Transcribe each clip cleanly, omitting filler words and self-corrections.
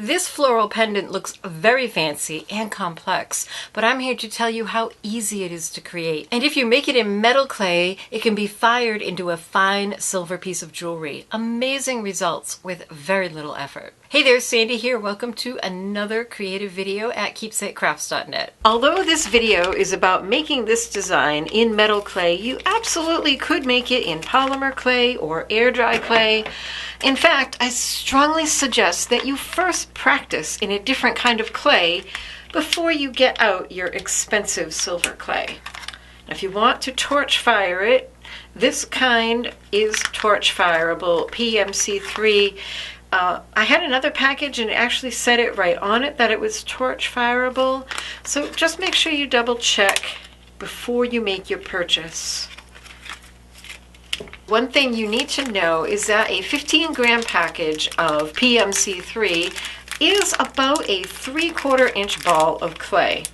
This floral pendant looks very fancy and complex, but I'm here to tell you how easy it is to create. And if you make it in metal clay, it can be fired into a fine silver piece of jewelry. Amazing results with very little effort. Hey there, Sandy here. Welcome to another creative video at keepsakecrafts.net. Although this video is about making this design in metal clay, you absolutely could make it in polymer clay or air dry clay. In fact, I strongly suggest that you first practice in a different kind of clay before you get out your expensive silver clay. Now, if you want to torch fire it, this kind is torch fireable, PMC3. I had another package and it actually said it right on it that it was torch fireable. So just make sure you double check before you make your purchase. One thing you need to know is that a 15-gram package of PMC3 is about a 3/4 inch ball of clay.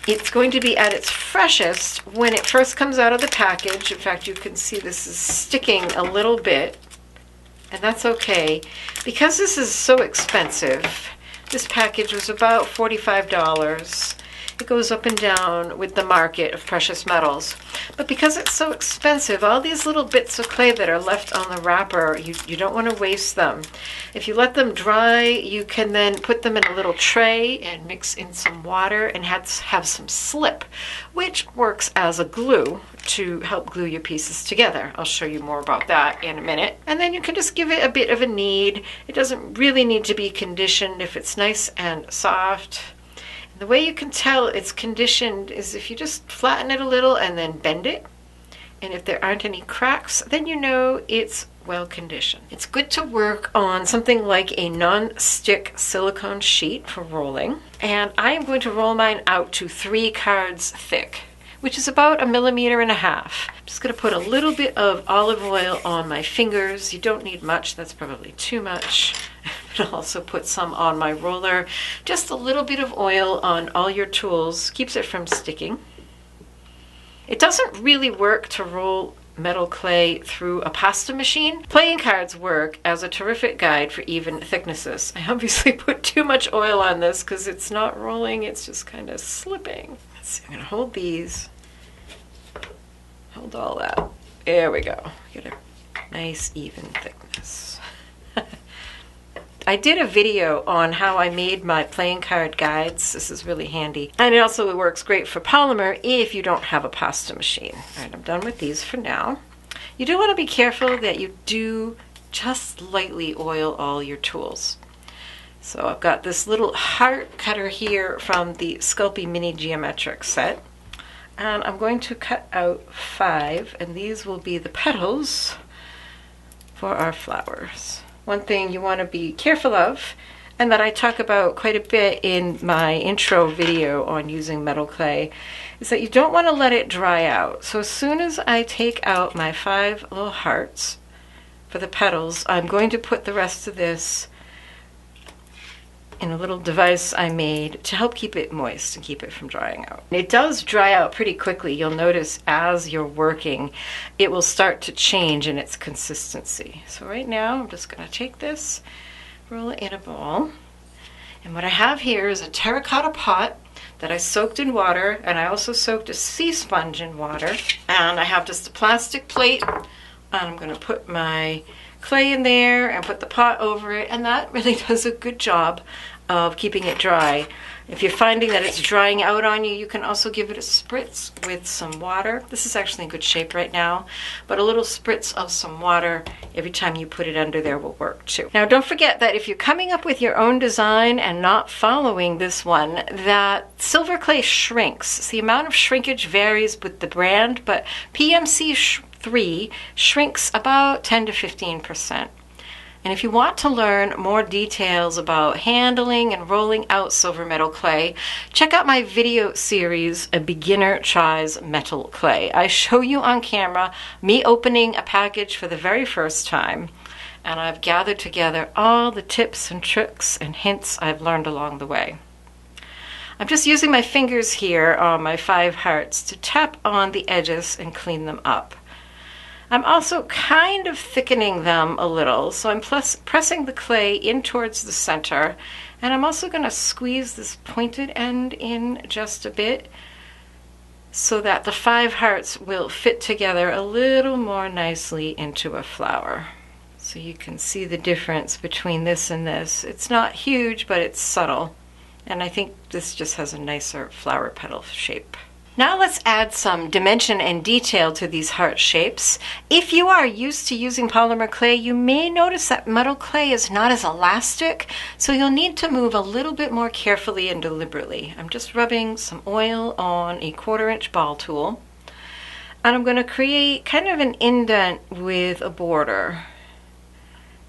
It's going to be at its freshest when it first comes out of the package. In fact, you can see this is sticking a little bit, and that's okay. Because this is so expensive, this package was about $45. It goes up and down with the market of precious metals. But because it's so expensive, all these little bits of clay that are left on the wrapper, you don't want to waste them. If you let them dry, you can then put them in a little tray and mix in some water and have some slip, which works as a glue to help glue your pieces together. I'll show you more about that in a minute. And then you can just give it a bit of a knead. It doesn't really need to be conditioned if it's nice and soft. The way you can tell it's conditioned is if you just flatten it a little and then bend it. And if there aren't any cracks, then you know it's well conditioned. It's good to work on something like a non-stick silicone sheet for rolling. And I am going to roll mine out to 3 cards thick, which is about 1.5 millimeters. I'm just going to put a little bit of olive oil on my fingers. You don't need much, that's probably too much. I'll also put some on my roller. Just a little bit of oil on all your tools keeps it from sticking. It doesn't really work to roll metal clay through a pasta machine. Playing cards work as a terrific guide for even thicknesses. I obviously put too much oil on this because it's not rolling, it's just kind of slipping. Let's see, I'm going to hold these. Hold all that. There we go. Get a nice even thickness. I did a video on how I made my playing card guides. This is really handy. And it also works great for polymer if you don't have a pasta machine. All right, I'm done with these for now. You do want to be careful that you do just lightly oil all your tools. So I've got this little heart cutter here from the Sculpt Mini Geometric set. And I'm going to cut out 5, and these will be the petals for our flowers. One thing you want to be careful of, and that I talk about quite a bit in my intro video on using metal clay, is that you don't want to let it dry out. So as soon as I take out my 5 little hearts for the petals, I'm going to put the rest of this in a little device I made to help keep it moist and keep it from drying out. It does dry out pretty quickly. You'll notice as you're working, it will start to change in its consistency. So right now, I'm just going to take this, roll it in a ball. And what I have here is a terracotta pot that I soaked in water, and I also soaked a sea sponge in water. And I have just a plastic plate, and I'm going to put my clay in there and put the pot over it, and that really does a good job of keeping it dry. If you're finding that it's drying out on you, you can also give it a spritz with some water. This is actually in good shape right now, but a little spritz of some water every time you put it under there will work too. Now don't forget that if you're coming up with your own design and not following this one, that silver clay shrinks. The amount of shrinkage varies with the brand, but PMC3 shrinks about 10 to 15%. And if you want to learn more details about handling and rolling out silver metal clay, check out my video series, A Beginner Tries Metal Clay. I show you on camera me opening a package for the very first time, and I've gathered together all the tips and tricks and hints I've learned along the way. I'm just using my fingers here on my 5 hearts to tap on the edges and clean them up. I'm also kind of thickening them a little, so I'm pressing the clay in towards the center, and I'm also going to squeeze this pointed end in just a bit so that the 5 hearts will fit together a little more nicely into a flower. So you can see the difference between this and this. It's not huge, but it's subtle, and I think this just has a nicer flower petal shape. Now let's add some dimension and detail to these heart shapes. If you are used to using polymer clay, you may notice that metal clay is not as elastic, so you'll need to move a little bit more carefully and deliberately. I'm just rubbing some oil on a 1/4 inch ball tool, and I'm going to create kind of an indent with a border.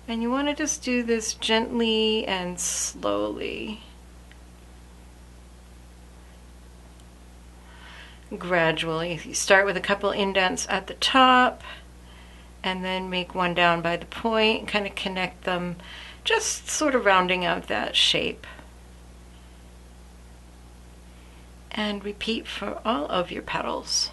And you want to just do this gently and slowly. Gradually. You start with a couple indents at the top and then make one down by the point, kind of connect them, just sort of rounding out that shape. And repeat for all of your petals.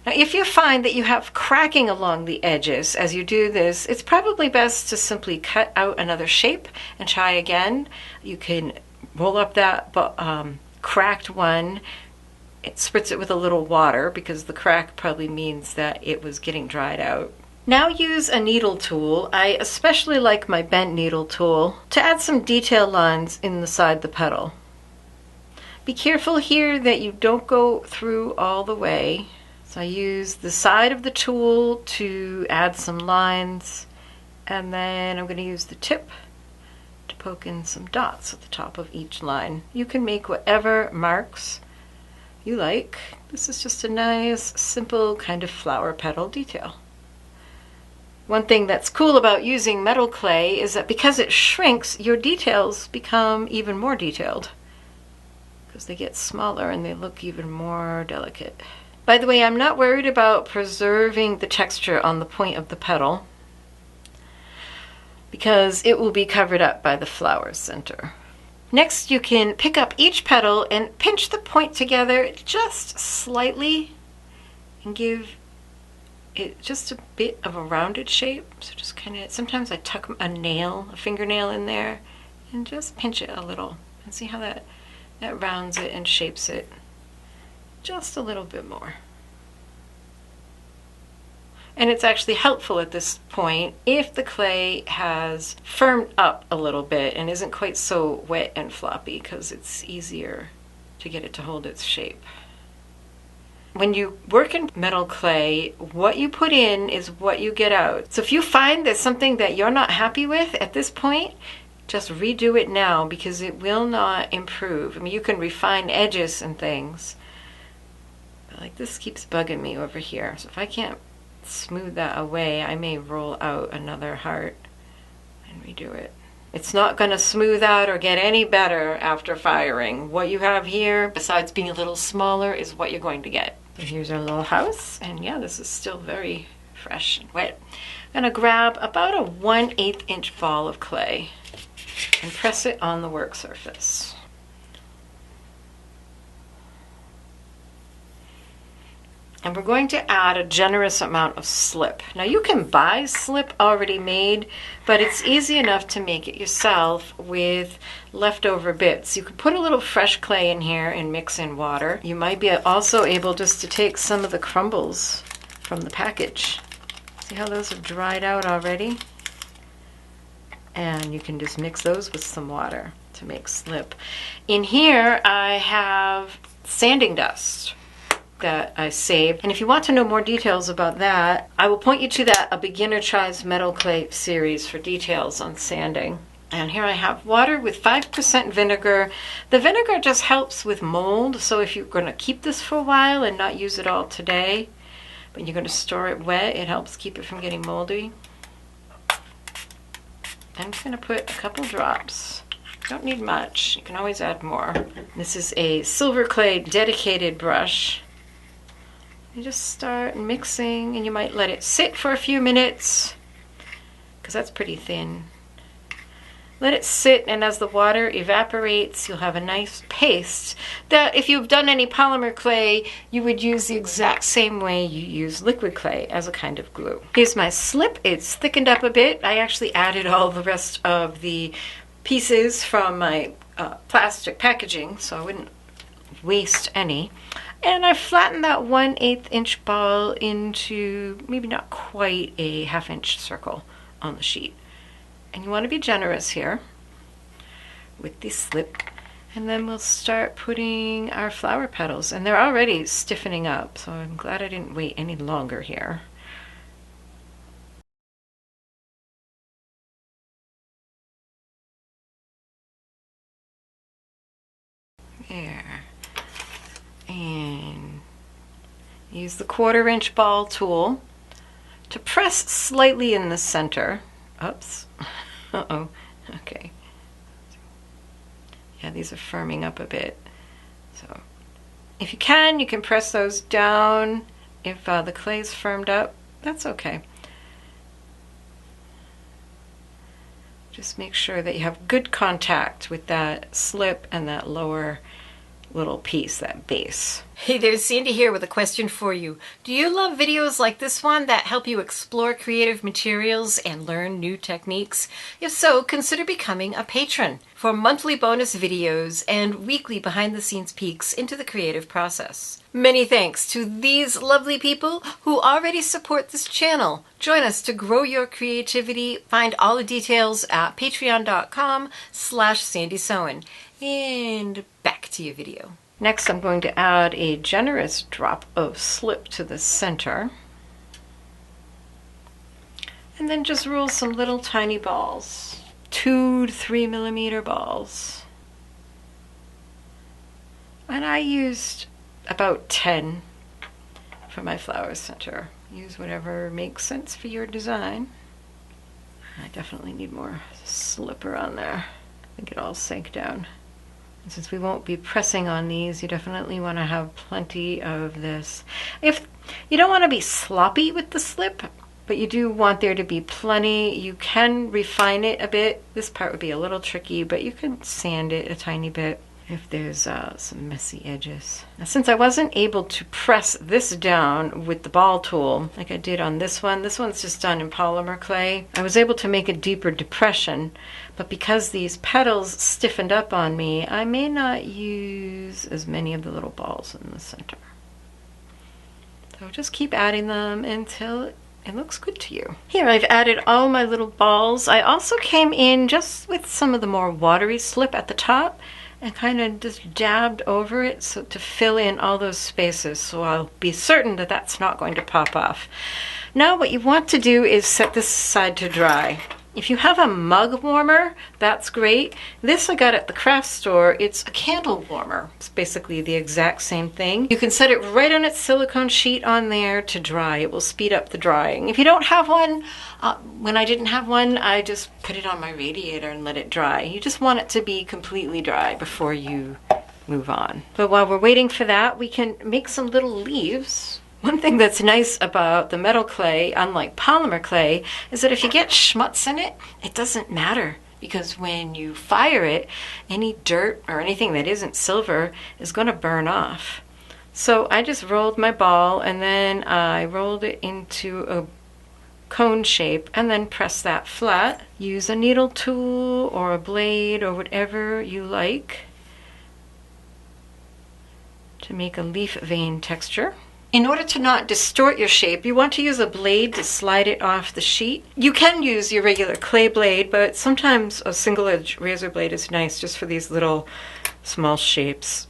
Now, if you find that you have cracking along the edges as you do this, it's probably best to simply cut out another shape and try again. You can roll up that cracked one, spritz it with a little water because the crack probably means that it was getting dried out. Now use a needle tool. I especially like my bent needle tool to add some detail lines inside the petal. Be careful here that you don't go through all the way. So I use the side of the tool to add some lines, and then I'm going to use the tip to poke in some dots at the top of each line. You can make whatever marks you like. This is just a nice, simple kind of flower petal detail. One thing that's cool about using metal clay is that because it shrinks, your details become even more detailed because they get smaller and they look even more delicate. By the way, I'm not worried about preserving the texture on the point of the petal because it will be covered up by the flower center. Next, you can pick up each petal and pinch the point together just slightly and give it just a bit of a rounded shape. So just kind of, sometimes I tuck a fingernail in there and just pinch it a little and see how that rounds it and shapes it just a little bit more. And it's actually helpful at this point if the clay has firmed up a little bit and isn't quite so wet and floppy, because it's easier to get it to hold its shape. When you work in metal clay, what you put in is what you get out. So if you find there's something that you're not happy with at this point, just redo it now because it will not improve. I mean, you can refine edges and things, but like this keeps bugging me over here. So if I can't smooth that away, I may roll out another heart and redo it. It's not going to smooth out or get any better after firing. What you have here, besides being a little smaller, is what you're going to get. So here's our little house, and yeah, this is still very fresh and wet. I'm going to grab about a 1/8 inch ball of clay and press it on the work surface. And we're going to add a generous amount of slip. Now you can buy slip already made, but it's easy enough to make it yourself with leftover bits. You could put a little fresh clay in here and mix in water. You might be also able just to take some of the crumbles from the package. See how those have dried out already? And you can just mix those with some water to make slip. In here I have sanding dust that I saved. And if you want to know more details about that, I will point you to that A Beginner Tries Metal Clay series for details on sanding. And here I have water with 5% vinegar. The vinegar just helps with mold, so if you're going to keep this for a while and not use it all today, but you're going to store it wet, it helps keep it from getting moldy. I'm just going to put a couple drops. Don't need much. You can always add more. This is a silver clay dedicated brush. You just start mixing, and you might let it sit for a few minutes because that's pretty thin. Let it sit, and as the water evaporates, you'll have a nice paste that if you've done any polymer clay, you would use the exact same way you use liquid clay as a kind of glue. Here's my slip. It's thickened up a bit. I actually added all the rest of the pieces from my plastic packaging, so I wouldn't waste any. And I flattened that 1/8 inch ball into maybe not quite a 1/2 inch circle on the sheet. And you want to be generous here with the slip. And then we'll start putting our flower petals. And they're already stiffening up, so I'm glad I didn't wait any longer here. There. And use the 1/4 inch ball tool to press slightly in the center. Oops. Uh-oh. Okay. Yeah, these are firming up a bit. So if you can press those down. If the clay's firmed up, that's okay. Just make sure that you have good contact with that slip and that lower little piece, that base. Hey there's Sandy here with a question for you. Do you love videos like this one that help you explore creative materials and learn new techniques? If so, consider becoming a patron for monthly bonus videos and weekly behind-the-scenes peeks into the creative process. Many thanks to these lovely people who already support this channel. Join us to grow your creativity. Find all the details at patreon.com/SandySowen. And back to your video. Next, I'm going to add a generous drop of slip to the center. And then just roll some little tiny balls, 2 to 3 millimeter balls. And I used about 10 for my flower center. Use whatever makes sense for your design. I definitely need more slipper on there. I think it all sank down. And since we won't be pressing on these, you definitely want to have plenty of this. If you don't want to be sloppy with the slip, but you do want there to be plenty, you can refine it a bit. This part would be a little tricky, but you can sand it a tiny bit if there's some messy edges. Now, since I wasn't able to press this down with the ball tool like I did on this one's just done in polymer clay, I was able to make a deeper depression, but because these petals stiffened up on me, I may not use as many of the little balls in the center. So just keep adding them until it looks good to you. Here I've added all my little balls. I also came in just with some of the more watery slip at the top and kind of just dabbed over it so to fill in all those spaces, so I'll be certain that that's not going to pop off. Now what you want to do is set this aside to dry. If you have a mug warmer, that's great. This I got at the craft store. It's a candle warmer. It's basically the exact same thing. You can set it right on its silicone sheet on there to dry. It will speed up the drying. If you don't have one, when I didn't have one, I just put it on my radiator and let it dry. You just want it to be completely dry before you move on. But while we're waiting for that, we can make some little leaves. One thing that's nice about the metal clay, unlike polymer clay, is that if you get schmutz in it, it doesn't matter, because when you fire it, any dirt or anything that isn't silver is going to burn off. So I just rolled my ball and then I rolled it into a cone shape and then press that flat. Use a needle tool or a blade or whatever you like to make a leaf vein texture. In order to not distort your shape, you want to use a blade to slide it off the sheet. You can use your regular clay blade, but sometimes a single-edge razor blade is nice just for these little small shapes.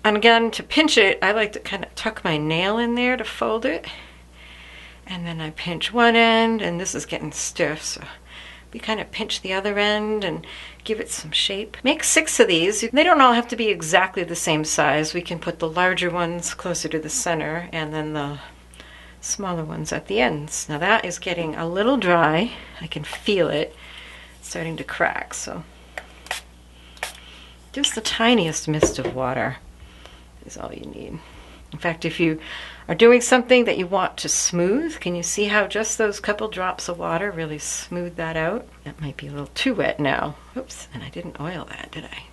And again, to pinch it, I like to kind of tuck my nail in there to fold it. And then I pinch one end, and this is getting stiff, so we kind of pinch the other end and give it some shape. Make 6 of these. They don't all have to be exactly the same size. We can put the larger ones closer to the center and then the smaller ones at the ends. Now that is getting a little dry. I can feel it starting to crack, so just the tiniest mist of water is all you need. In fact, if you are doing something that you want to smooth, can you see how just those couple drops of water really smooth that out? That might be a little too wet now. Oops, and I didn't oil that, did I?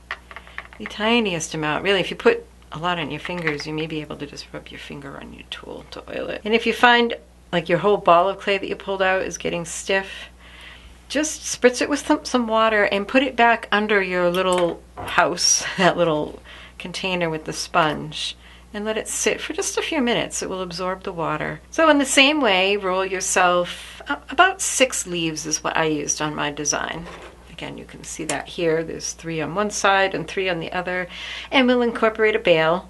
The tiniest amount. Really, if you put a lot on your fingers, you may be able to just rub your finger on your tool to oil it. And if you find like your whole ball of clay that you pulled out is getting stiff, just spritz it with some water and put it back under your little house, that little container with the sponge, and let it sit for just a few minutes. It will absorb the water. So in the same way, roll yourself about 6 leaves is what I used on my design. Again, you can see that here. There's 3 on one side and 3 on the other, and we'll incorporate a bail.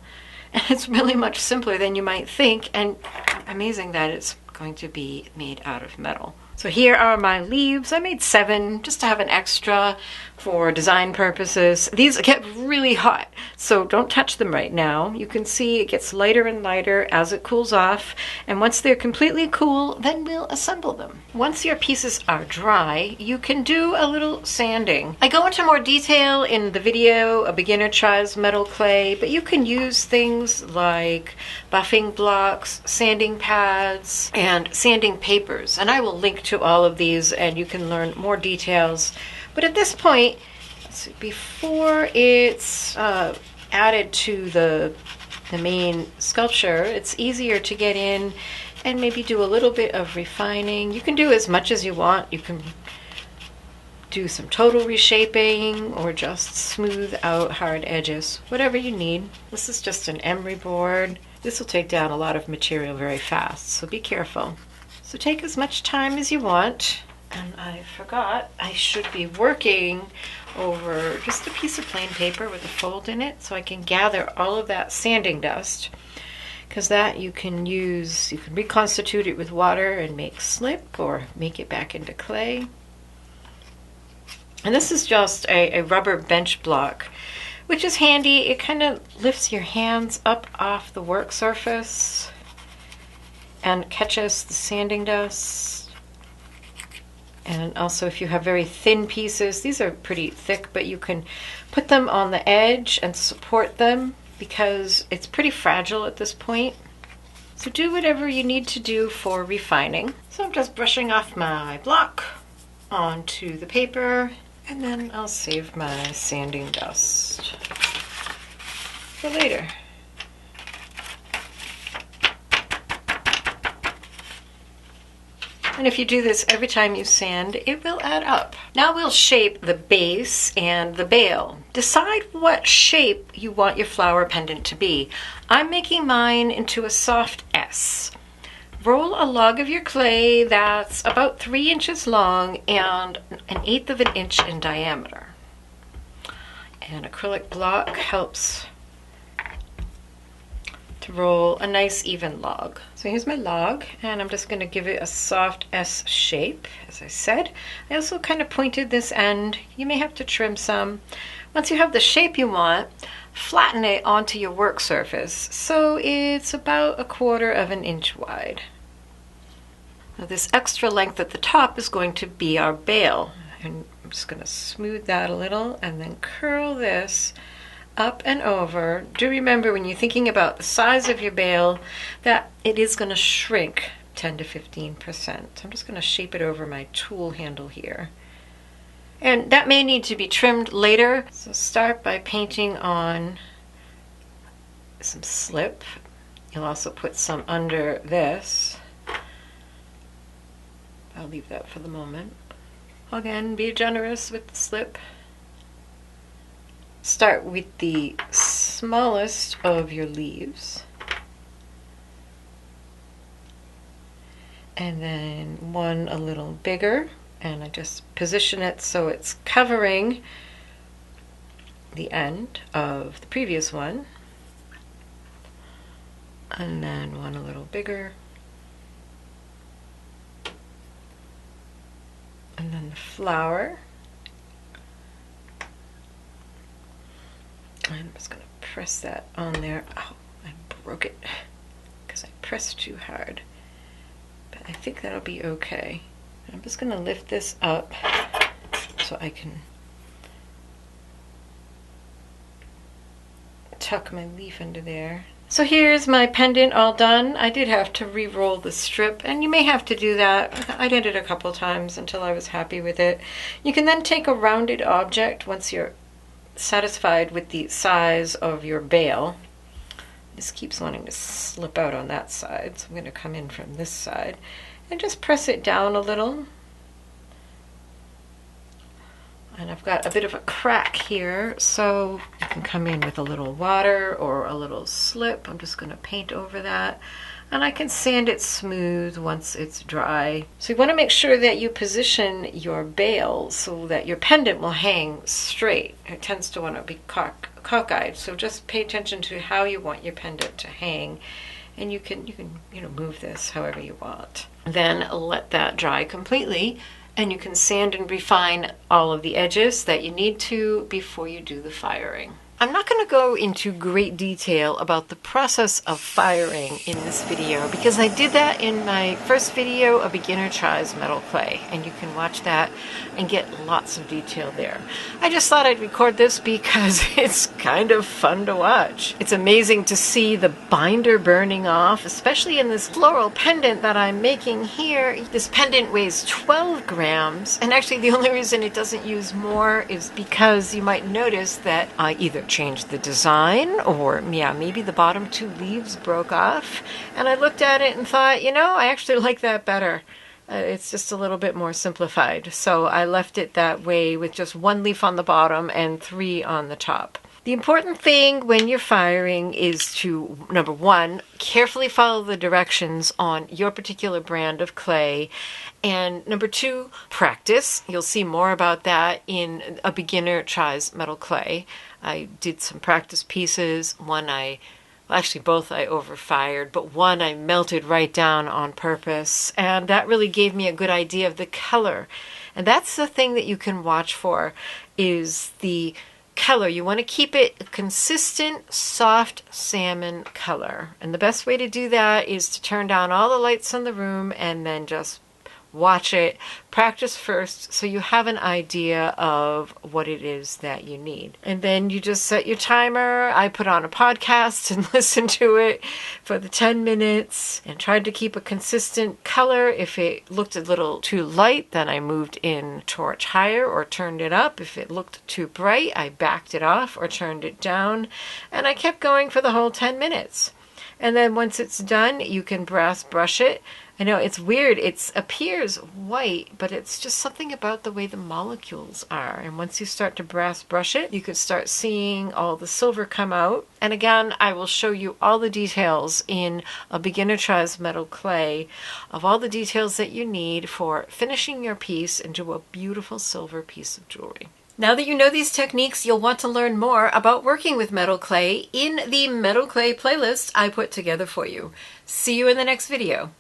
And it's really much simpler than you might think, and amazing that it's going to be made out of metal. So here are my leaves. I made 7 just to have an extra for design purposes. These get really hot, so don't touch them right now. You can see it gets lighter and lighter as it cools off, and once they're completely cool, then we'll assemble them. Once your pieces are dry, you can do a little sanding. I go into more detail in the video, A Beginner Tries Metal Clay, but you can use things like buffing blocks, sanding pads, and sanding papers, and I will link to all of these and you can learn more details. But at this point, before it's added to the main sculpture, it's easier to get in and maybe do a little bit of refining. You can do as much as you want. You can do some total reshaping or just smooth out hard edges, whatever you need. This is just an emery board. This will take down a lot of material very fast, so be careful. So take as much time as you want. And I forgot, I should be working over just a piece of plain paper with a fold in it so I can gather all of that sanding dust, because that you can use, you can reconstitute it with water and make slip or make it back into clay. And this is just a rubber bench block, which is handy. It kind of lifts your hands up off the work surface and catches the sanding dust. And also if you have very thin pieces, these are pretty thick, but you can put them on the edge and support them because it's pretty fragile at this point. So do whatever you need to do for refining. So I'm just brushing off my block onto the paper, and then I'll save my sanding dust for later. And if you do this every time you sand, it will add up. Now we'll shape the base and the bail. Decide what shape you want your flower pendant to be. I'm making mine into a soft S. Roll a log of your clay that's about 3 inches long and 1/8 of an inch in diameter. An acrylic block helps to roll a nice even log. So here's my log, and I'm just going to give it a soft S shape, as I said. I also kind of pointed this end. You may have to trim some. Once you have the shape you want, flatten it onto your work surface so it's about 1/4 of an inch wide. Now this extra length at the top is going to be our bail, and I'm just going to smooth that a little and then curl this up and over. Do remember when you're thinking about the size of your bail that it is going to shrink 10 to 15%. So I'm just going to shape it over my tool handle here. And that may need to be trimmed later. So start by painting on some slip. You'll also put some under this. I'll leave that for the moment. Again, be generous with the slip. Start with the smallest of your leaves, and then one a little bigger, and I just position it so it's covering the end of the previous one, and then one a little bigger, and then the flower. I'm just going to press that on there. Oh, I broke it because I pressed too hard. But I think that'll be okay. I'm just going to lift this up so I can tuck my leaf into there. So here's my pendant all done. I did have to re-roll the strip, and you may have to do that. I did it a couple times until I was happy with it. You can then take a rounded object once you're satisfied with the size of your bail. This keeps wanting to slip out on that side, so I'm going to come in from this side and just press it down a little. And I've got a bit of a crack here, so you can come in with a little water or a little slip. I'm just going to paint over that. And I can sand it smooth once it's dry. So you want to make sure that you position your bail so that your pendant will hang straight. It tends to want to be cockeyed, so just pay attention to how you want your pendant to hang. And you can move this however you want. Then let that dry completely. And you can sand and refine all of the edges that you need to before you do the firing. I'm not going to go into great detail about the process of firing in this video because I did that in my first video, A Beginner Tries Metal Clay, and you can watch that and get lots of detail there. I just thought I'd record this because it's kind of fun to watch. It's amazing to see the binder burning off, especially in this floral pendant that I'm making here. This pendant weighs 12 grams, and actually the only reason it doesn't use more is because you might notice that I either changed the design or maybe the bottom two leaves broke off, and I looked at it and thought, I actually like that better. It's just a little bit more simplified, so I left it that way with just one leaf on the bottom and 3 on the top. The important thing when you're firing is to, number one, carefully follow the directions on your particular brand of clay. And number 2, practice. You'll see more about that in A Beginner Tries Metal Clay. I did some practice pieces. Both I overfired, but one I melted right down on purpose. And that really gave me a good idea of the color. And that's the thing that you can watch for, is the color. You want to keep it a consistent, soft salmon color. And the best way to do that is to turn down all the lights in the room and then just watch it, practice first so you have an idea of what it is that you need. And then you just set your timer. I put on a podcast and listen to it for the 10 minutes and tried to keep a consistent color. If it looked a little too light, then I moved in torch higher or turned it up. If it looked too bright, I backed it off or turned it down. And I kept going for the whole 10 minutes. And then once it's done, you can brass brush it. I know it's weird, it appears white, but it's just something about the way the molecules are. And once you start to brass brush it, you could start seeing all the silver come out. And again, I will show you all the details in A Beginner Tries Metal Clay of all the details that you need for finishing your piece into a beautiful silver piece of jewelry. Now that you know these techniques, you'll want to learn more about working with metal clay in the metal clay playlist I put together for you. See you in the next video.